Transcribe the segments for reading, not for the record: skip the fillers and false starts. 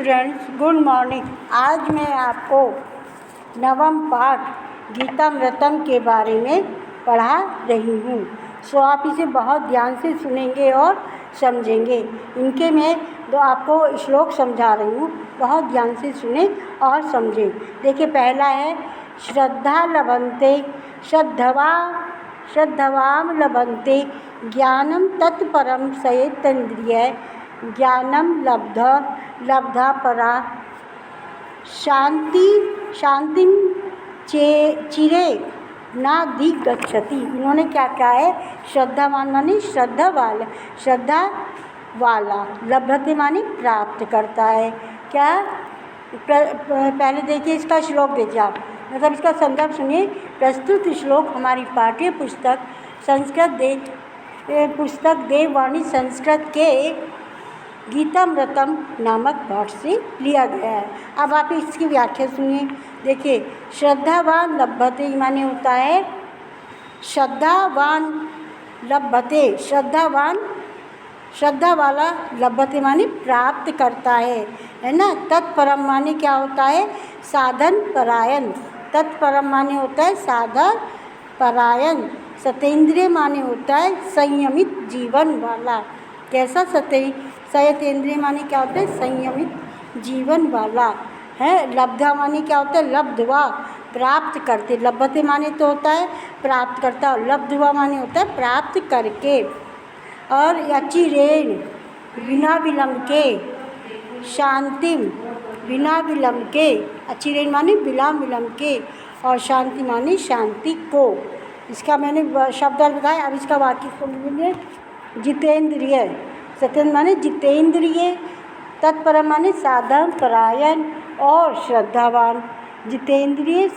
Students, good morning. आज मैं आपको नवम पाठ गीतामृतम के बारे में पढ़ा रही हूँ। सो आप इसे बहुत ध्यान से सुनेंगे और समझेंगे। इनके मैं आपको श्लोक समझा रही हूँ, बहुत ध्यान से सुने और समझें। देखिए, पहला है श्रद्धा लभन्ते श्रद्धवाम लभन्ते ज्ञानम तत्परम सयेतेन्द्रिय ज्ञानम लब्धा परा शांतिम चिरे नाधिगच्छति। इन्होंने क्या कहा है? श्रद्धावान माने श्रद्धा वाला, लभते माने प्राप्त करता है। क्या? पहले देखिए इसका श्लोक, देखिए आप, मतलब इसका संदर्भ सुनिए। प्रस्तुत श्लोक हमारी पाठ्य पुस्तक देववाणी संस्कृत के गीतामृतम नामक पाठ से लिया गया है। अब आप इसकी व्याख्या सुनिए। देखिए, श्रद्धावान लभते माने होता है श्रद्धावान लभते, श्रद्धा वाला, लभते माने प्राप्त करता है ना। तत्परम माने क्या होता है? साधन परायण। तत्परम माने होता है साधन परायण। सतेंद्रिय माने होता है संयमित जीवन वाला। कैसा? सयतेंद्रिय माने क्या होता है? संयमित जीवन वाला है। लब्धा माने क्या होता है? लब्धवा, प्राप्त करते। लभते माने तो होता है प्राप्त करता, लब्धवा माने होता है प्राप्त करके। और अचिरेण, बिना विलंब के, शांतिम, बिना विलंब के, अचिरेण माने बिना विलंब के, और शांति माने शांति को। इसका मैंने शब्द बताया। अब इसका वाक्य समझेंगे। जितेंद्रिय, सत्येंद्र माने जितेंद्रिय, तत्परम माने साधन परायण और श्रद्धावान। जितेंद्रिय,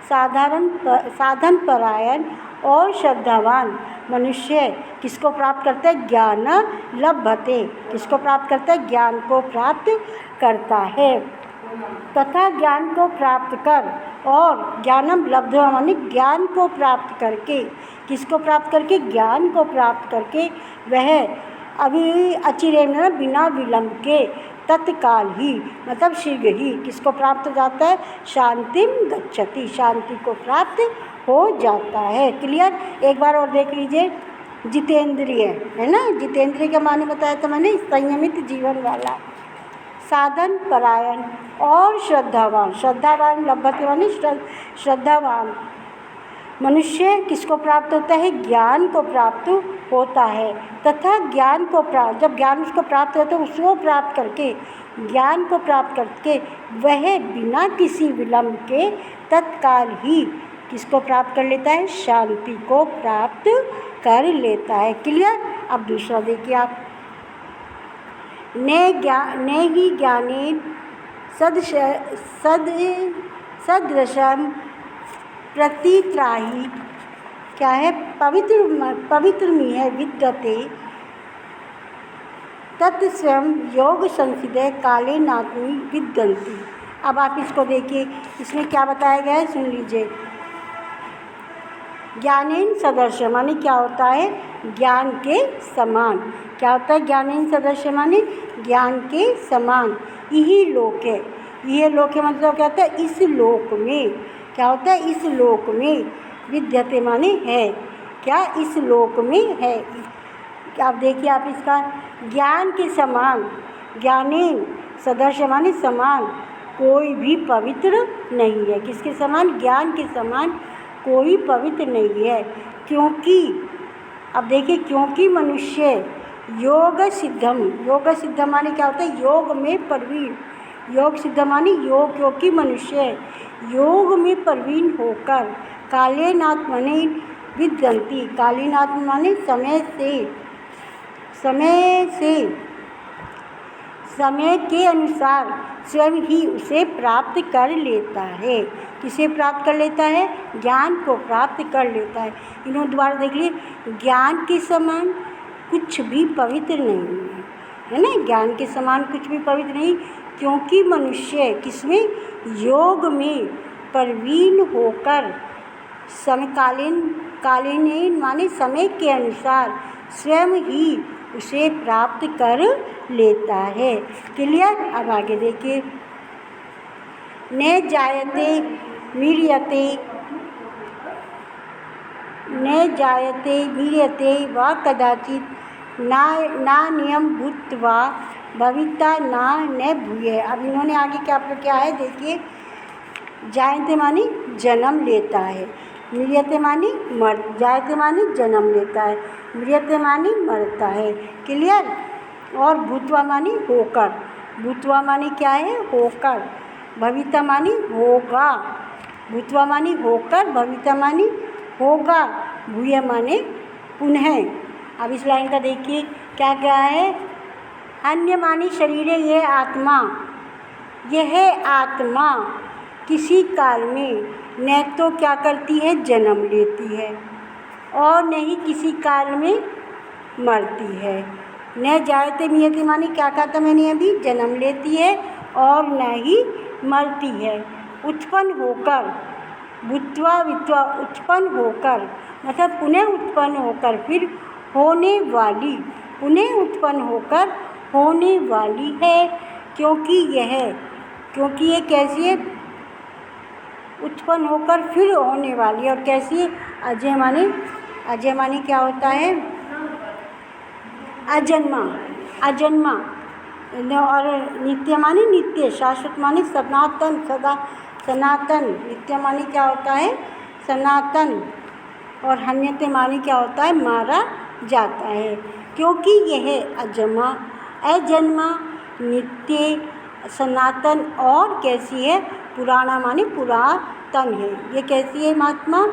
साधन परायण और श्रद्धावान मनुष्य किसको प्राप्त करता है? ज्ञान लभते। किसको प्राप्त करता है? ज्ञान को प्राप्त करता है। तथा ज्ञान को प्राप्त कर, और ज्ञानम लब्धवा माने ज्ञान को प्राप्त करके। किसको प्राप्त करके? ज्ञान को प्राप्त करके वह अभी अचिरेण बिना विलंब के, तत्काल ही, मतलब शीघ्र ही किसको प्राप्त हो जाता है? शांतिम गच्छति, शांति को प्राप्त हो जाता है। क्लियर? एक बार और देख लीजिए। जितेंद्रिय है ना, जितेंद्रिय के माने बताया था मैंने, संयमित जीवन वाला, साधन परायण और श्रद्धावान। श्रद्धावान लभते माने श्रद्धावान मनुष्य किसको प्राप्त होता है? ज्ञान को प्राप्त होता है। तथा ज्ञान को प्राप्त, जब ज्ञान उसको प्राप्त होता है, उसको प्राप्त करके, ज्ञान को प्राप्त करके वह बिना किसी विलंब के तत्काल ही किसको प्राप्त कर लेता है? शांति को प्राप्त कर लेता है। क्लियर? अब दूसरा देखिए आप। ने ही ज्ञानेन सदृशम प्रतित्राही, क्या है? पवित्र में विद्यते तत्स्वयं योग संसिदय काले नात्मी विद्यन्ति। अब आप इसको देखिए, इसमें क्या बताया गया है, सुन लीजिए। ज्ञानेन सदृश माने क्या होता है? ज्ञान के समान। क्या होता है? ज्ञानेन सदृश माने ज्ञान के समान। यही लोक है। यह लोक है मतलब क्या होता है? इस लोक में। क्या होता है? इस लोक में। विद्यते माने है। क्या? इस लोक में है। आप देखिए, आप इसका ज्ञान के समान, ज्ञानेन सदृश माने समान, कोई भी पवित्र नहीं है। किसके समान? ज्ञान के समान कोई पवित्र नहीं है। क्योंकि, अब देखिए, क्योंकि मनुष्य योग सिद्ध माने क्या होता है? योग में प्रवीण। योग सिद्ध माने योग, क्योंकि मनुष्य योग में प्रवीण होकर कालेनात् माने विद्यन्ति। कालीनात् माने समय के अनुसार स्वयं ही उसे प्राप्त कर लेता है। किसे प्राप्त कर लेता है? ज्ञान को प्राप्त कर लेता है। इन्होंने दोबारा देख लिए। ज्ञान के समान कुछ भी पवित्र नहीं है ना। ज्ञान के समान कुछ भी पवित्र नहीं, क्योंकि मनुष्य किसमें? योग में प्रवीण होकर कालीन माने समय के अनुसार स्वयं ही उसे प्राप्त कर लेता है। क्लियर। अब आगे देखिए, न जायते मीरियते, न जायते मीरियते वा कदाचित नान्यं भूत्वा भविता न भूये। अब इन्होंने आगे क्या है देखिए, जायते मानी जन्म लेता है, मृत्यते मानी जायते मानी जन्म लेता है, मृत्यते मानी मरता है। क्लियर। और भूतवा मानी होकर, भूतवा मानी क्या है, होकर, भविता मानी होगा, भूतवा मानी होकर, भविता मानी होगा, भूय माने पुनः। अब इस लाइन का देखिए क्या क्या है, अन्य मानी शरीर, यह आत्मा, यह आत्मा किसी काल में न तो क्या करती है, जन्म लेती है, और न ही किसी काल में मरती है। न जायते मियते मानी क्या कहा था मैंने अभी, जन्म लेती है और न ही मरती है। उत्पन्न होकर, भूत्वा वित्वा, उत्पन्न होकर मतलब पुनः उत्पन्न होकर, फिर होने वाली, पुनः उत्पन्न होकर होने वाली है। क्योंकि ये कैसी है, उत्पन्न होकर फिर होने वाली है। और कैसी है, अजय मानी क्या होता है, अजन्मा, अजन्मा। और नित्य मानी नित्य, शाश्वत मानी सनातन, सदा सनातन। नित्य मानी क्या होता है, सनातन। और हन्यते मानी क्या होता है, मारा जाता है। क्योंकि यह अजन्मा, नित्य, सनातन और कैसी है, पुराना मानी पुरातन है। ये कैसी है महात्मा,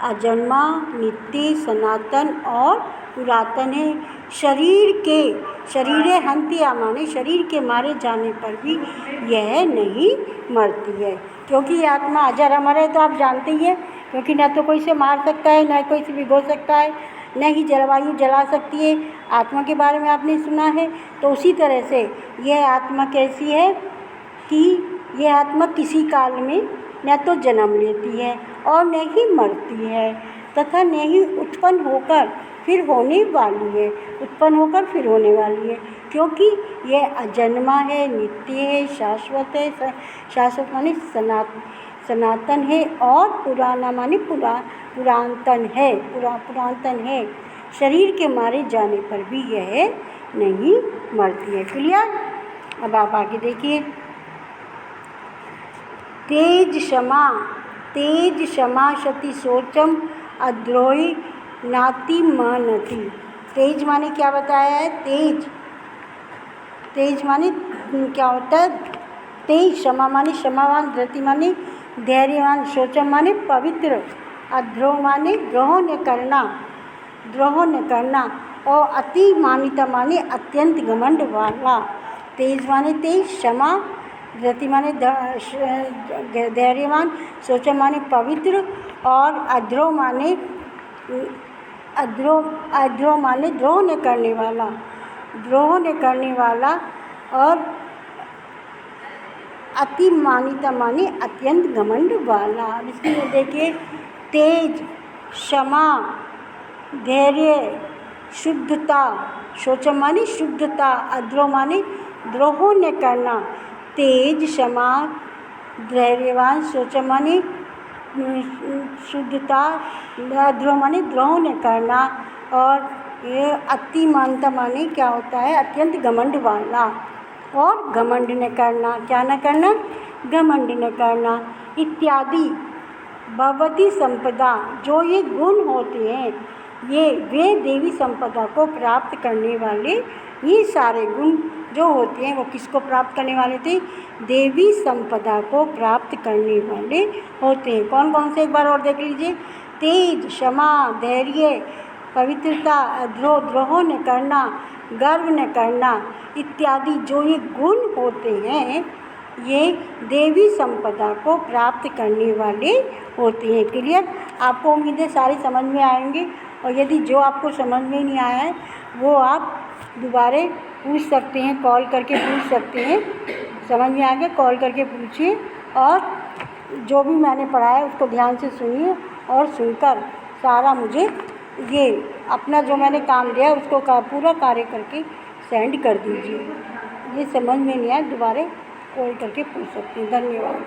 अजन्मा, नित्य, सनातन और पुरातन है। शरीर हंत्या माने शरीर के मारे जाने पर भी यह नहीं मरती है। क्योंकि ये आत्मा अजर अमर है, तो आप जानते ही हैं, क्योंकि न तो कोई से मार सकता है, न कोई से भिगो सकता है, न ही जलवायु जला सकती है। आत्मा के बारे में आपने सुना है। तो उसी तरह से यह आत्मा कैसी है कि यह आत्मा किसी काल में न तो जन्म लेती है और न ही मरती है, तथा न ही उत्पन्न होकर फिर होने वाली है, उत्पन्न होकर फिर होने वाली है। क्योंकि यह अजन्मा है, नित्य है, शाश्वत है, शाश्वत माने सनातन है, और पुराना माने पुरातन है। शरीर के मारे जाने पर भी यह नहीं मरती है। क्लियर। अब आप आगे देखिए, तेज क्षमा शति शोचम अद्रोही नाति मानति। तेज माने क्या बताया है, तेज माने क्या होता है, तेज। क्षमा माने क्षमावान, धृति माने धैर्यवान, शोचम माने पवित्र, अद्रोह माने द्रोह न करना, और अति मानिता माने अत्यंत घमंड वाला। तेज माने तेज, क्षमा, धृति माने धैर्यवान, शोचम माने पवित्र, और अद्रोह माने द्रोह न करने वाला, और अति मानिता माने अत्यंत घमंड वाला। इसलिए देखिए, तेज, क्षमा, धैर्य, शुद्धता, शोचम माने शुद्धता, अद्रोह माने द्रोह न करना। तेज, क्षमा, धैर्यवान, शोचम माने शुद्धता, अद्रोह माने द्रोह न करना, और ये अति मानता माने क्या होता है, अत्यंत घमंड वाला। और घमंड न करना, क्या न करना, घमंड न करना, इत्यादि भगवती संपदा, जो ये गुण होते हैं, ये वे देवी संपदा को प्राप्त करने वाले, ये सारे गुण जो होते हैं वो किसको प्राप्त करने वाले थे, देवी संपदा को प्राप्त करने वाले होते हैं। कौन कौन से, एक बार और देख लीजिए, तेज, क्षमा, धैर्य, पवित्रता, द्रोह न करना, गर्व न करना, इत्यादि जो ये गुण होते हैं, ये देवी संपदा को प्राप्त करने वाले होते हैं। क्लियर। आपको उम्मीदें सारी समझ में आएंगे, और यदि जो आपको समझ में नहीं आया है वो आप दोबारा पूछ सकते हैं, कॉल करके पूछ सकते हैं। समझ में आ गया, कॉल करके पूछिए, और जो भी मैंने पढ़ाया उसको ध्यान से सुनिए, और सुनकर सारा मुझे ये अपना जो मैंने काम दिया उसको पूरा कार्य करके सेंड कर दीजिए। ये समझ में नहीं आया दोबारा कॉल करके पूछ सकते हैं। धन्यवाद।